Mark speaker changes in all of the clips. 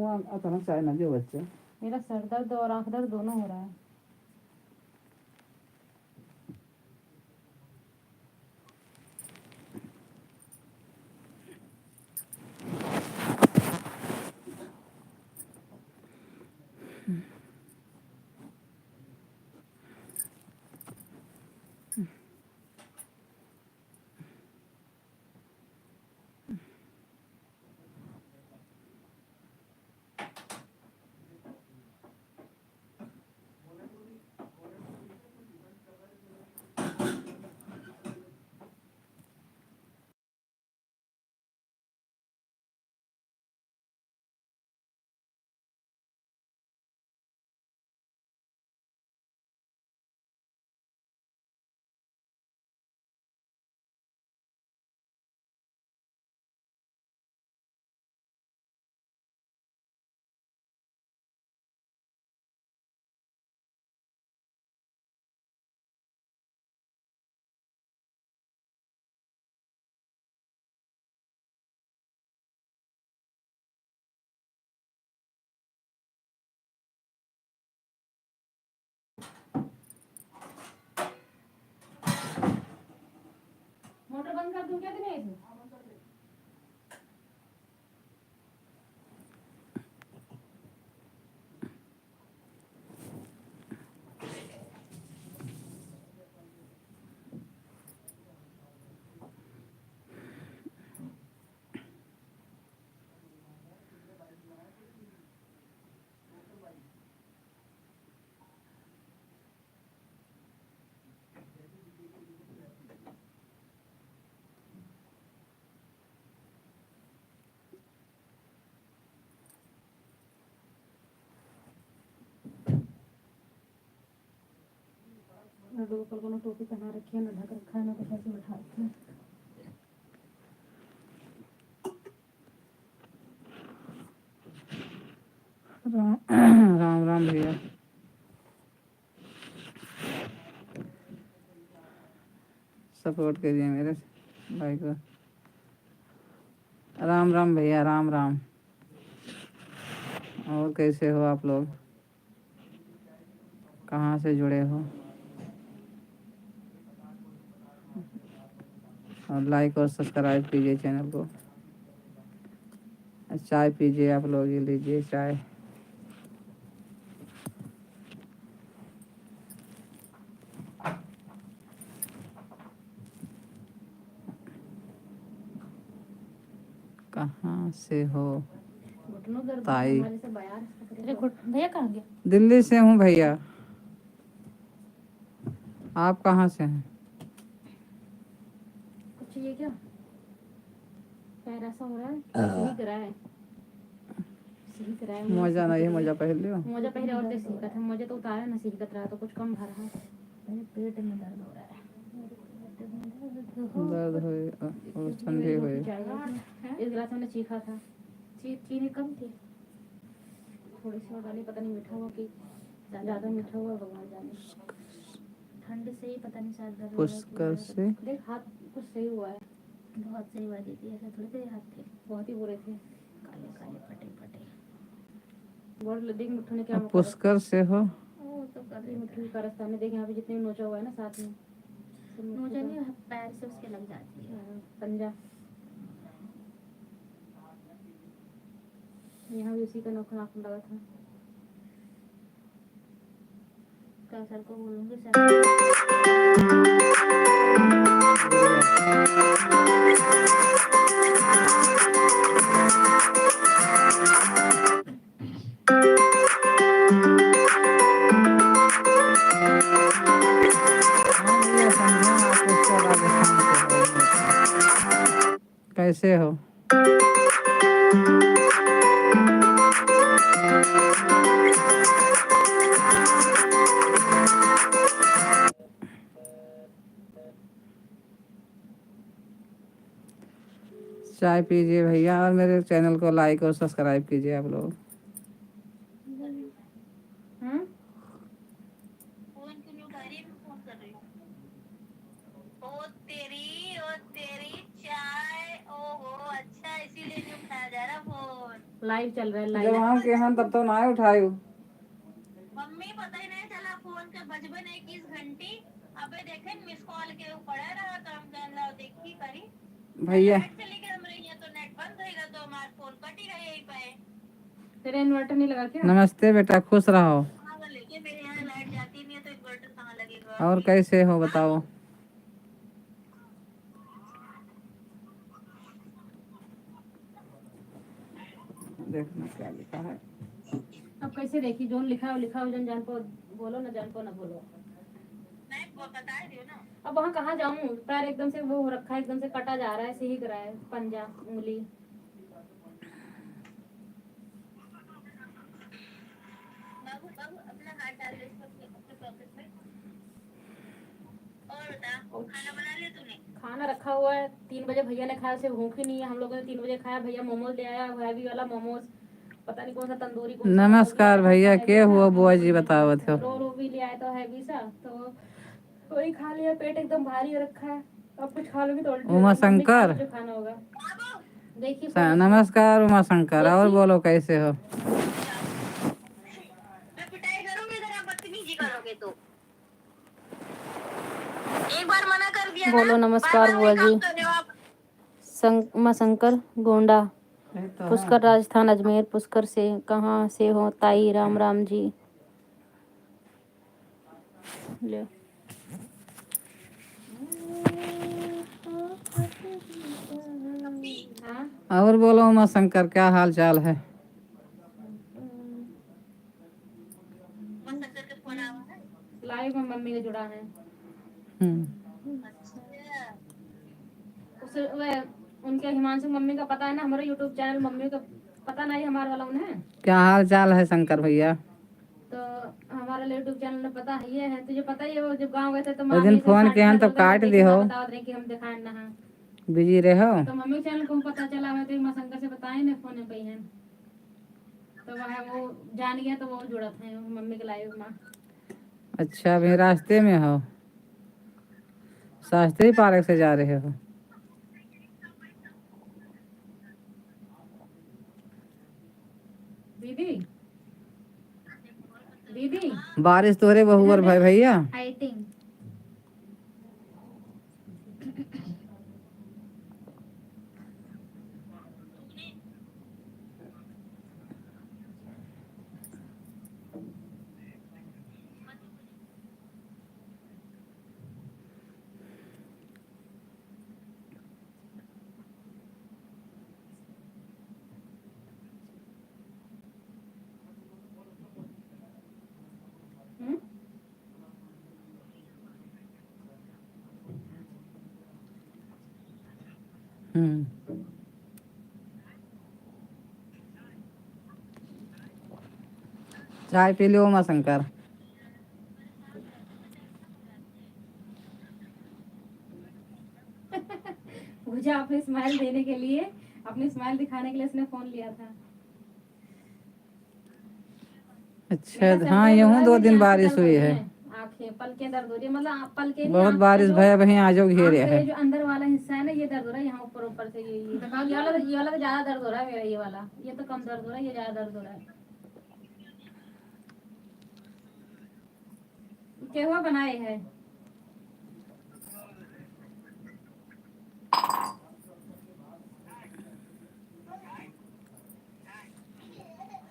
Speaker 1: अचानक चाय ना दियो बच्चे।
Speaker 2: मेरा सर दर्द और आंख दर्द दोनों हो रहा है। मोटर बंद कर दूं क्या दिनेश? लड्डू को कल टोपी पहना रखी है, ना ढक रखा है, ना कुछ ऐसे बैठा रखा है।
Speaker 1: राम राम भैया। सपोर्ट करिए मेरे भाई को। राम राम भैया, राम राम। और कैसे हो आप लोग? कहाँ से जुड़े हो? और लाइक और सब्सक्राइब कीजिए चैनल को। चाय पीजिए आप लोग, ये लीजिए चाय। कहाँ से हो ताई?
Speaker 2: भैया कहाँ गया?
Speaker 1: दिल्ली से हूँ भैया। आप कहाँ से हैं?
Speaker 2: कुछ ये क्या पैर ऐसा हो रहा है? सही करा है, सही करा है।
Speaker 1: मोजा नहीं है, मोजा पहन लियो।
Speaker 2: मोजा पहले और देख सीखा था, मोजा तो उतारा ना सीखत रहा तो कुछ कम भर रहा है। मेरे पेट में दर्द हो रहा है।
Speaker 1: दर्द हुए और ठंडे हुए।
Speaker 2: इस गिलास में चीखा था, चीनी कम थी, थोड़ी सी और डाली, पता नहीं मीठा हुआ कि ज्यादा मीठा हुआ, भगवान जाने। ठंड से ही पता नहीं शायद दर्द
Speaker 1: पुष्कर से
Speaker 2: देख हाथ कुछ सही हुआ है, बहुत सही हुआ दीदी। ऐसे थोड़े से हाथ थे, बहुत ही बुरे थे, काले काले फटे फटे। बोल देख मिठू ने क्या
Speaker 1: पुष्कर से हो?
Speaker 2: ओ तो कर रही मिठू का रास्ता में देख, यहाँ पे जितने नोचा हुआ है ना साथ में, नोचा नहीं पैर से उसके लग जाती है पंजा। यहाँ भी उसी का नोखा नाखून लगा था। क्या सर को बोलूँगी सर
Speaker 1: कैसे हो? चाय पीजिए भैया और मेरे चैनल को लाइक और सब्सक्राइब कीजिए आप लोग।
Speaker 3: फोन क्यों नहीं उठा रही? मैं फोन कर रही हूँ। ओ तेरी चाय। ओहो अच्छा, इसीलिए नहीं उठाया जा रहा फोन।
Speaker 2: लाइव चल रहा है
Speaker 1: जब
Speaker 2: लाइव।
Speaker 1: हम के हैं तब तो ना उठायू।
Speaker 3: मम्मी पता ही नहीं चला फोन के बजबे नहीं 21 घंटी। अबे देखे मिस कॉल के पड़ा रहा तो हम कहला देखी करी
Speaker 1: भैया
Speaker 3: लाइट चली गई हमरे यहाँ तो नेट बंद रहेगा तो हमारा फोन कट ही गया यहीं पे।
Speaker 2: तेरे इन्वर्टर नहीं लगा क्या?
Speaker 1: नमस्ते बेटा, खुश रहो।
Speaker 3: हाँ लेकिन मेरे यहाँ लाइट जाती नहीं है तो इन्वर्टर कहाँ लगेगा।
Speaker 1: और कैसे हो बताओ? देखना क्या लिखा है।
Speaker 2: अब कैसे देखी? जोन लिखा हो लिखा हो, जोन जान को बोलो ना, जान को ना बोलो।
Speaker 3: नहीं वो बता दियो ना।
Speaker 2: अब वहाँ कहाँ जाऊँ? पैर एकदम से वो हो रखा है, एकदम से कटा जा रहा है, सिहक रहा है पंजा उंगली।
Speaker 3: बाबू बाबू अपना हाथ डाल दे इसको अपने पॉकेट में। और बता खाना बना लिया तूने?
Speaker 2: खाना रखा हुआ है, 3 बजे भैया ने खाया, उसे भूख ही नहीं है। हम लोगों ने 3 बजे खाया। भैया मोमोज ले आया, हैवी वाला मोमोज, पता नहीं कौन सा तंदूरी कौन सा मोमोज ले
Speaker 1: नमस्कार
Speaker 2: आया,
Speaker 1: भैया,
Speaker 2: तो
Speaker 1: के
Speaker 2: हैवी
Speaker 1: हुआ
Speaker 2: था।
Speaker 1: बुआ जी बतावत हो?
Speaker 2: रो भी ले आया तो हैवी सा, तो वही खा लिया। पेट एकदम भारी हो रखा है। अब कुछ खा लोगी तो उल्टी हो
Speaker 1: उमा
Speaker 2: जाएगी। मम्मी खा लो
Speaker 1: शंकर,
Speaker 2: जो खाना होगा। देखिए
Speaker 1: नमस्कार उमा शंकर, और बोलो कैसे हो?
Speaker 3: मैं पिटाई करूंगी अगर आप बदतमीजी करोगे तो। एक बार मना कर दिया ना।
Speaker 2: बोलो नमस्कार बुआ जी। उमा शंकर गोंडा, पुष्कर राजस्थान अजमेर। पुष्कर से कहाँ से हो ताई? राम राम जी। ले हाँ?
Speaker 1: और बोलो उमा शंकर, क्या हाल चाल है?
Speaker 3: शंकर का फोन आवा है।
Speaker 2: लाइव में मम्मी का जुड़ा है।
Speaker 3: अच्छा
Speaker 2: उसे उनके हिमांशु मम्मी का पता है ना, हमारा यूट्यूब चैनल मम्मी का पता नहीं हमारे वाला उन्हें।
Speaker 1: क्या हाल चाल है शंकर भैया?
Speaker 2: तो हमारा यूट्यूब चैनल में पता है ये है, तुझे पता ही है। वो जब गांव गए थे तो
Speaker 1: उस
Speaker 2: मामी
Speaker 1: दिन
Speaker 2: से
Speaker 1: फोन किया
Speaker 2: साड़ी
Speaker 1: तब काट दी हो,
Speaker 2: बता रहे कि हम दिखाए ना।
Speaker 1: बिजी रहे हो।
Speaker 2: तो मम्मी चैनल को पता चला है तो माँ शंकर से बताए ना फोन पे है, तो वह वो जान गया तो वो जुड़ा था मम्मी के लाइव में।
Speaker 1: अच्छा, अभी रास्ते में हो? शास्त्री पार्क से जा रहे हो?
Speaker 2: दीदी दीदी
Speaker 1: बारिश तोरे बहु और भाई भैया?
Speaker 2: फाइटिंग।
Speaker 1: चाय पी लो उमा शंकर।
Speaker 2: मुझे अपनी स्माइल देने के लिए, अपनी स्माइल दिखाने के लिए उसने फोन लिया था।
Speaker 1: अच्छा, हाँ यूं 2 दिन बारिश हुई है।
Speaker 2: आंखें पलकें दर्द हो रही है, मतलब पलके नहीं,
Speaker 1: बहुत
Speaker 2: आँख
Speaker 1: बारिश भैया वहीं आ जाओ घेरे है।
Speaker 2: जो अंदर वाला हिस्सा है ना, ये दर्द हो रहा है। यहाँ ऊपर ऊपर से ये वाला तो ज्यादा दर्द हो रहा है मेरा। ये वाला ये तो कम दर्द हो रहा है, ये ज्यादा दर्द हो रहा है। क्या हुआ बनाए है?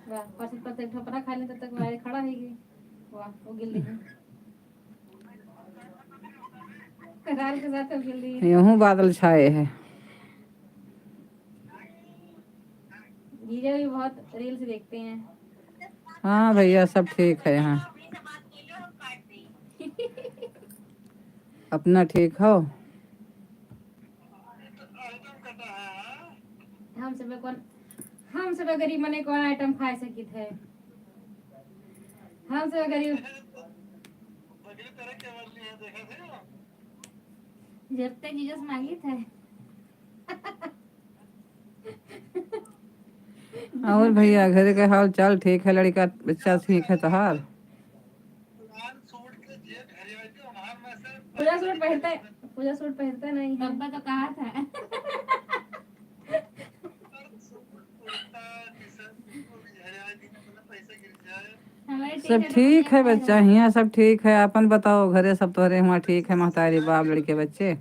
Speaker 2: वाह, पर एक ठोपरा खा ले तब तक वाले खड़ा है ये। वाह, वो गिल रही है करार के साथ गिल रही है।
Speaker 1: यूं बादल छाए हैं।
Speaker 2: जीजा भी बहुत रील्स देखते हैं।
Speaker 1: हाँ भैया, सब ठीक है यहाँ।
Speaker 3: अपनी से बात कर लो हम काट देंगे।
Speaker 1: अपना ठीक हो?
Speaker 2: हम सब गरीब मने कौन आइटम खा सकी थे? हम सब गरीब जब तक जीजस मांगी थे।
Speaker 1: और भैया घर का हाल चाल ठीक है? लड़का बच्चा ठीक है तोहार?
Speaker 2: पूजा सूट पहनता नहीं है। डब्बा तो कहा था। हमारे
Speaker 1: सब ठीक है बच्चा, यहाँ सब ठीक है। अपन बताओ घरे सब तोहरे वहाँ ठीक है? महतारी बाप लड़के बच्चे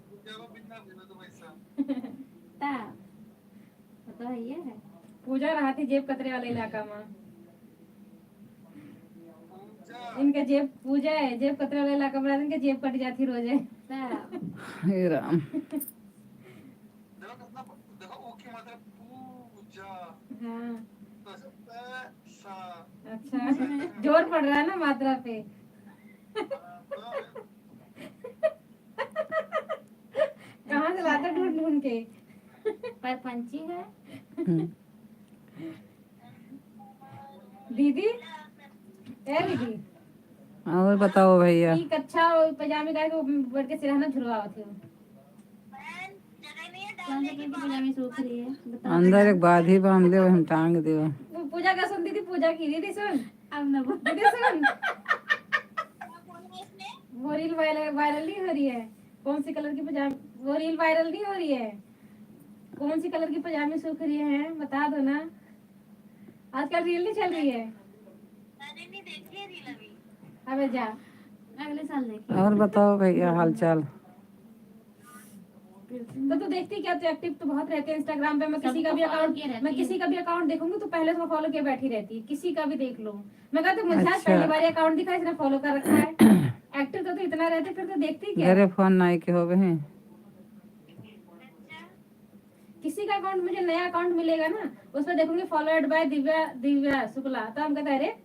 Speaker 2: ता तो है ये है। पूजा रहा थी जेब कतरे वाले इलाका में। इनका जेब पूजा है, जेब कतरे वाले इलाका में इनके जेब कट जाती रोजे।
Speaker 1: हे राम।
Speaker 2: हाँ अच्छा जोर पड़ रहा है ना मात्रा पे। कहाँ से लाता ढूंढ ढूंढ के। पर पंछी है। दीदी ए दीदी
Speaker 1: और बताओ भैया।
Speaker 2: एक अच्छा पजामे का को बढ़ के सिरहाना झुलवा थे। कौन से कलर की पजामे सूख रही है बताओ।
Speaker 1: अंदर एक बाधी बांध दे, हम टांग दे।
Speaker 2: पूजा का सुन दीदी, पूजा की दीदी सुन। अब ना बोल दीदी सुन। वो रील वायरल नहीं हो रही है? कौन सी कलर की पजामे? वो रील वायरल नहीं हो रही है? कौन सी कलर की पजामे सूख रही है बता दो ना। आजकल रील नहीं चल रही है।
Speaker 3: नहीं देखी है रील अभी।
Speaker 2: अबे जा अगले साल देखी।
Speaker 1: और बताओ भैया हाल चाल।
Speaker 2: तो तू देखती क्या? तो एक्टिव तो बहुत रहते हैं इंस्टाग्राम पे। मैं किसी का भी अकाउंट देखूंगी तो पहले तो फॉलो किए बैठी रहती है। किसी का भी देख लो। मैं कहती हूँ मुझे आज
Speaker 1: अच्छा।
Speaker 2: पहली बार अकाउंट दिखा, इसने फॉलो कर रखा है। एक्टिव तो इतना रहते, फिर तो देखती क्या?
Speaker 1: घरे फोन नहीं के हो गए।
Speaker 2: किसी का अकाउंट मुझे नया अकाउंट मिलेगा ना, उसमें देखूंगी फॉलोड बाय दिव्या दिव्या शुक्ला, तो हम कहते अरे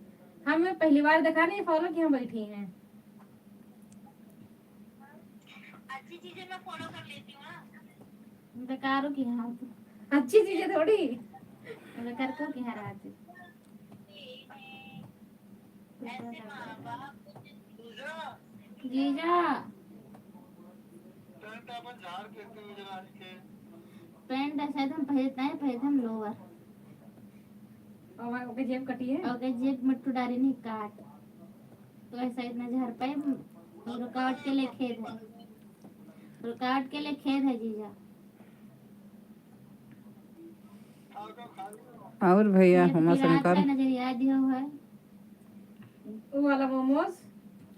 Speaker 2: हमें पहली बार देखा नहीं फॉलो की हम बैठी हैं।
Speaker 3: अच्छी चीजें मैं फॉलो कर लेती हूँ ना।
Speaker 2: बेकारों की हाँ अच्छी चीजें थोड़ी बेकार को की हाँ रात
Speaker 3: ऐसे माँ बाप
Speaker 2: जीजा पैंट शायद हम पहनते हम लोअर और ओके जेब कटी है और जेब मट्टू डारी नहीं काट तो ऐसा इतना झाड़ पाए। रुकावट के लिए खेद है, रुकावट के लिए खेद है जीजा।
Speaker 1: और भैया हुमा
Speaker 2: पिराज
Speaker 1: शंकर
Speaker 2: का नजरिया दिया हुआ है। वो वाला मोमोज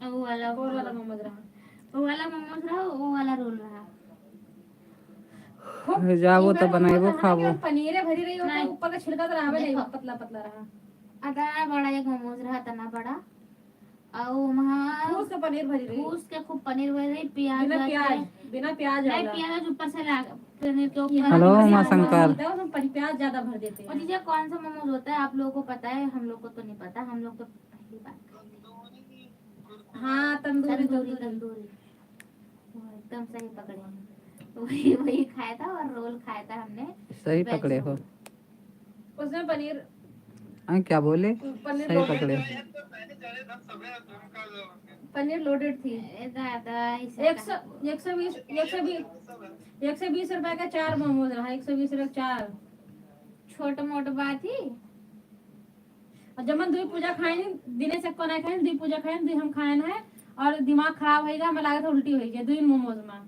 Speaker 2: और वो वाला मोमोज रहा, वो वाला मोमोज रहा, वो वाला रोल रहा।
Speaker 1: जाबो तो बनाइबो खाबो।
Speaker 2: पनीर भरी रही होता है, ऊपर का छिलका तो रहा नहीं, पतला पतला रहा। अदा बड़ा एक मोमोज रहा तना बड़ा और वहाँ फूस का पनीर भरी रही, फूस के खूब पनीर भरी रही, प्याज बिना प्याज नहीं, प्याज ऊपर से पनीर के ऊपर।
Speaker 1: हेलो उमा शंकर।
Speaker 2: प्याज ज्यादा भर देते हैं। और जीजा कौन सा मोमोज होता है आप लोगों को पता है? हम लोग को तो नहीं पता, हम लोग तो पहली बार। हाँ तंदूरी तंदूरी एकदम सही पकड़े हैं। वही खाया था और रोल खाया था हमने।
Speaker 1: सही पकड़े हो।
Speaker 2: उसमें पनीर
Speaker 1: क्या बोले? सही पकड़े।
Speaker 2: पनीर लोडेड थी दादा। 120 रुपए का 4 मोमोज रहा। 120 रुपए 4 छोट मोट बात ही। और जब दुई पूजा खाए दिने से को नहीं खाए, दुई पूजा खाए दुई हम खाए है और दिमाग खराब होएगा, हमें लगा था उल्टी हो गई दुई मोमोज में।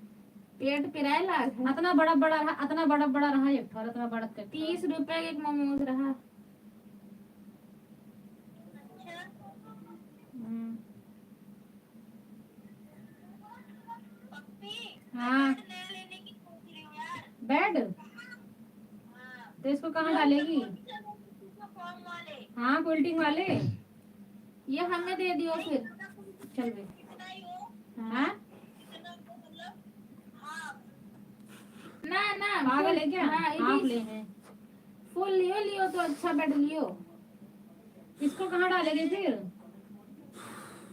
Speaker 2: पेट पिराए लाग इतना बड़ा बड़ा रहा, इतना बड़ा बड़ा रहा एक थोड़ा इतना बड़ा। 30 रुपए एक मोमोज रहा। हाँ बेड तो इसको कहाँ डालेगी? हाँ कोल्ड वाले ये हमें दे दियो फिर चल बे। हाँ ना ना पागल है क्या? हाँ ले हैं फुल लियो तो अच्छा बेड लियो। इसको कहाँ डालेगी फिर?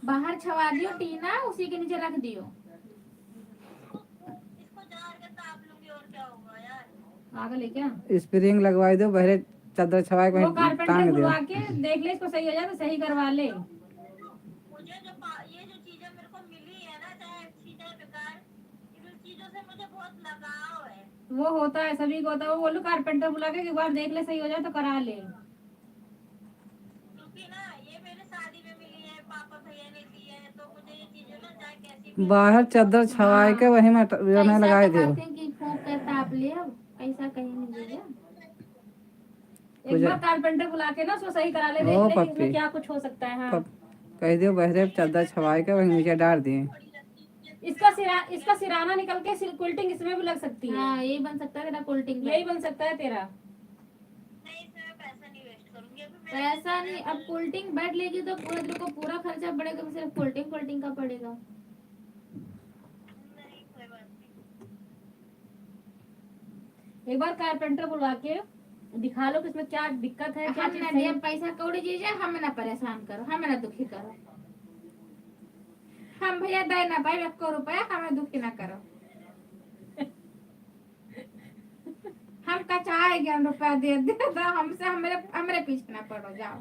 Speaker 2: बाहर छवा दियो टीना, उसी के नीचे रख दियो। पागल है क्या?
Speaker 1: स्प्रिंग लगवाई दो, बहरे चादर छवाए को टांग दियो।
Speaker 2: के देख ले इसको सही हो जाए तो सही करवा ले।
Speaker 3: मुझे ये जो चीजें मेरे को मिली है ना, चाहे अच्छी चाहे बेकार, इन चीजों से मुझे बहुत लगाव है।
Speaker 2: वो होता है सभी को होता है। वो बोलो कारपेंटर बुला के एक बार देख ले सही हो जाए तो करा ले।
Speaker 3: क्योंकि ना ये मेरे शादी में मिली है, पापा भैया ने दी है, तो मुझे ये चीजें ना चाहे कैसी
Speaker 1: बाहर चादर छवाए के वही में लगाई दियो।
Speaker 2: कि फूंक कर ताप ले, अब ऐसा कहीं नहीं देगा। एक बार कारपेंटर बुला के ना उसको सही करा ले,
Speaker 1: ओ
Speaker 2: देख ले कि
Speaker 1: पप्पी।
Speaker 2: इसमें क्या कुछ हो सकता है। हाँ,
Speaker 1: कह दियो बहरे चादर छवाए के वही नीचे डाल दिए।
Speaker 2: इसका सिराना निकल के कुल्टिंग इसमें भी लग सकती है। हाँ, यही बन सकता है तेरा कुल्टिंग, यही बन सकता है तेरा।
Speaker 3: नहीं, इसमें मैं पैसा नहीं वेस्ट करूंगी अभी। मेरा
Speaker 2: पैसा नहीं, अब कुल्टिंग बेड लेगी तो पूरा तेरे को पूरा खर्चा पड़ेगा, तो सिर्फ कुल्टिंग का पड़ेगा।
Speaker 3: नहीं, कोई बात नहीं।
Speaker 2: एक बार कारपेंटर बुलवा के दिखा लो कि इसमें क्या दिक्कत है, क्या चीज है। पैसा कौड़ी दीजिए, हमें ना परेशान करो, हमें ना दुखी करो। हम भैया दे ना पाए 1 रुपया, हमें दुखी ना करो। हम का चाहे 11 रुपया दे दे तो हमसे हमारे पीछे ना पड़ो, जाओ।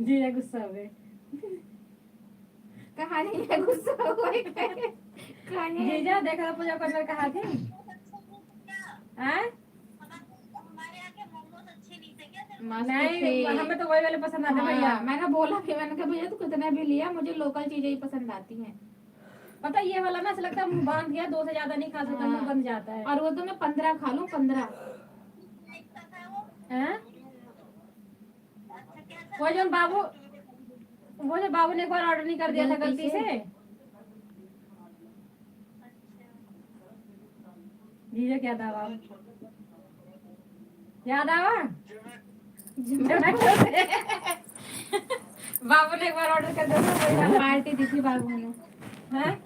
Speaker 2: जी गुस्सा हुए। कहानी है गुस्सा हुए। जीजा देखा पूजा करने कहा थे। हैं?
Speaker 3: हमारे यहाँ के मोमोज अच्छे नहीं थे क्या?
Speaker 2: नहीं, हमें तो वही वाले पसंद आते भैया। मैंने बोला कि मैंने कहा भैया तू कितना भी लिया, मुझे लोकल चीजें ही पसंद आती हैं। पता ये वाला ना ऐसा लगता है मुंह बांध गया, 2 से ज्यादा नहीं खा सकता, मुंह बन जाता है। और वो तो मैं 15 खा लूं, 15।
Speaker 3: कैसा था वो?
Speaker 2: हैं?
Speaker 3: अच्छा, कैसा?
Speaker 2: वो जो बाबू ने एक बार ऑर्डर नहीं कर दिया था गलती से। जीजा क्या दावा याद आवा? बाबू ने एक बार ऑर्डर कर दिया था, पार्टी दी थी बाबू ने। हैं?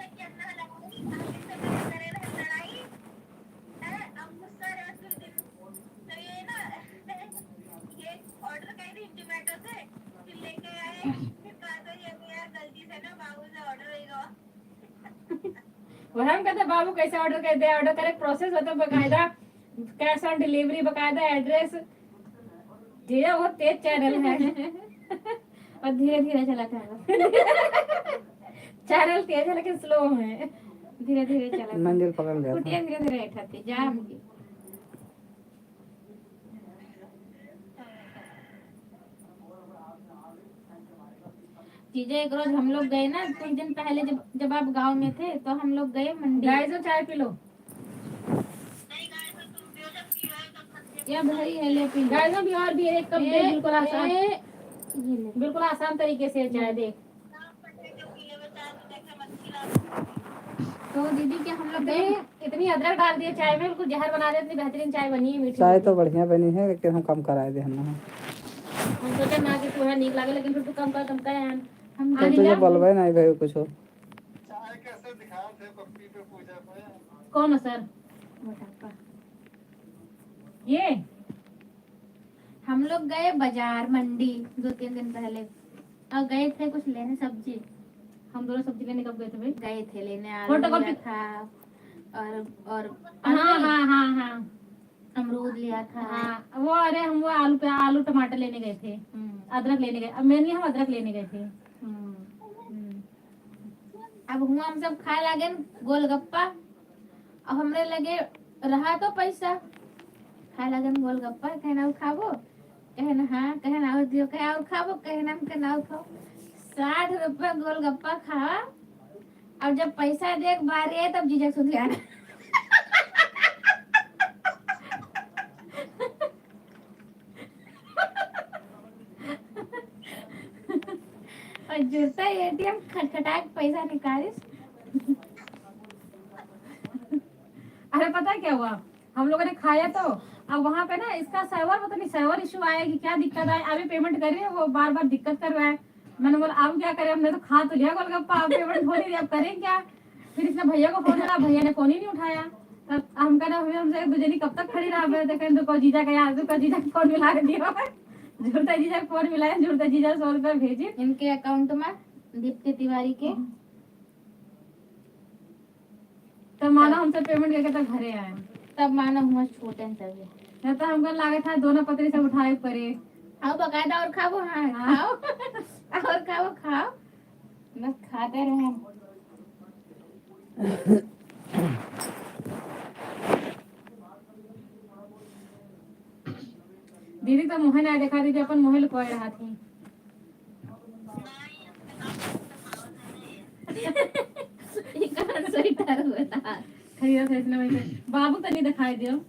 Speaker 2: वह हम कहते बाबू कैसे ऑर्डर कर दे, ऑर्डर करे प्रोसेस होता बकायदा, कैश ऑन डिलीवरी, बकायदा एड्रेस। जीजा वो तेज चैनल है। और धीरे धीरे चलाता है। चैनल तेज है लेकिन स्लो है, धीरे धीरे चलाता है।
Speaker 1: मंजिल पकड़ लिया था।
Speaker 2: कुटिया धीरे धीरे उठाती जाम की। चीजें एक रोज हम लोग गए ना, कुछ दिन पहले जब आप गांव में थे तो हम लोग गए मंडी। गाइस चाय पी लो। या भाई है ले पी। गाइस भी और भी एक कप दे, बिल्कुल आसान, बिल्कुल आसान तरीके से चाय देख। तो दीदी क्या हम लोग गए, इतनी अदरक डाल दिए चाय में, बिल्कुल जहर बना दे, इतनी बेहतरीन चाय बनी है, मीठी।
Speaker 1: चाय तो बढ़िया बनी है लेकिन हम कम कराए दे हम
Speaker 2: हम सोचे ना कि पूरा नीक लगे, लेकिन फिर तो कम कर हम
Speaker 1: तो तुझे बोलबे नहीं भाई कुछ हो।
Speaker 4: चाय कैसे दिखाए थे पप्पी पे पूजा पे?
Speaker 2: कौन है सर? ये हम लोग गए बाजार मंडी 2-3 दिन पहले, और गए थे कुछ लेने सब्जी। हम दोनों सब्जी लेने कब गए थे भाई? गए थे लेने आलू लिया था, और हाँ अमरूद लिया था। हाँ वो, अरे हम वो आलू टमाटर लेने गए थे, अदरक लेने गए, अब मेनली हम अदरक लेने गए थे। अब हुआ हम सब खाए लगे गोलगप्पा, अब हमरे लगे रहा तो पैसा, खाए लगन गोलगप्पा, कहना खाबो, कहना हाँ, कहना और दियो, कहे और खाबो, कहना हम कहना और खाओ। 60 रुपया गोलगप्पा खावा। अब जब पैसा देख बारी है तब जीजा सुध आना। और जुड़ता एटीएम खटखटा के पैसा निकालिस। अरे पता क्या हुआ, हम लोगों ने खाया तो अब वहाँ पे ना इसका सर्वर, पता नहीं सर्वर इशू आया कि क्या दिक्कत है, अभी पेमेंट कर रही है वो बार बार दिक्कत कर रहा है। मैंने बोला अब क्या करें, हमने तो खा तो लिया गोलगप्पा, अब पेमेंट हो नहीं रही, अब करें क्या? फिर इसने भैया को फोन करा, भैया ने फोन ही नहीं उठाया। तब हम कहना हमसे दुजनी कब तक खड़ी रहा, देखो जीजा का यार, जीजा को फोन मिला के दिया, झूठा जीजा को फोन मिलाया, झूठा जीजा 100 रुपया भेजे इनके अकाउंट में, दीप्ति तिवारी के। तब माना हमसे पेमेंट करके तब घरे आए, तब माना हुआ छोटे तभी, नहीं तो हमको लगा था दोनों पतरी से उठाए पड़े। आओ बकायदा और खाओ, हाँ खाओ। और खाओ बस खाते रहे। दीदी तो मुँह नहीं देखा, दीदी अपन मुँह लुकोए रहा थी। स्वेटर हुआ था खरीदा था इसने वहीं पे बाबू तनी दिखाई दियो